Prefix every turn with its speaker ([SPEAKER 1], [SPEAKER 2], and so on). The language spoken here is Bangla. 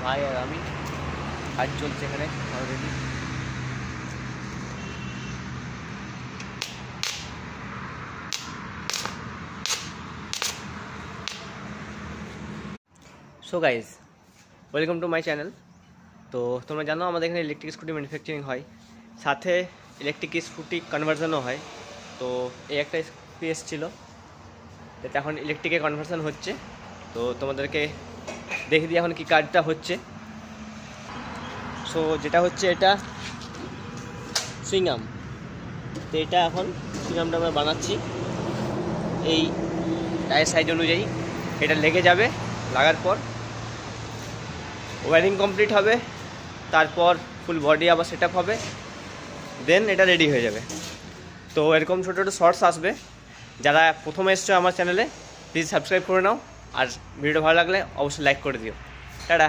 [SPEAKER 1] ভাই আর আমি কাজ চলছে এখানে already. So guys, welcome to my channel. তো তোমরা জানো আমাদের এখানে ইলেকট্রিক স্কুটি ম্যানুফ্যাকচারিং হয়, সাথে ইলেকট্রিক স্কুটি কনভার্সনও হয়। তো এই একটা স্কুটি এসেছিলো, এটা এখন ইলেকট্রিকে কনভার্সন হচ্ছে। তো তোমাদেরকে দেখে দিই এখন কি কাজটা হচ্ছে। সো যেটা হচ্ছে এটা সুইংআর্ম। তো এটা এখন সুইংআর্মটা আমরা বানাচ্ছি এই টায়ার সাইজ অনুযায়ী। এটা লেগে যাবে, লাগার পর ওয়্যারিং কমপ্লিট হবে, তারপর ফুল বডি আবার সেট আপ হবে, দেন এটা রেডি হয়ে যাবে। তো এরকম ছোটো ছোটো শর্টস আসবে। যারা প্রথমে এসছো আমার চ্যানেলে, প্লিজ সাবস্ক্রাইব করে নাও, আর ভিডিওটা ভালো লাগলে অবশ্যই লাইক করে দিও। টাটা।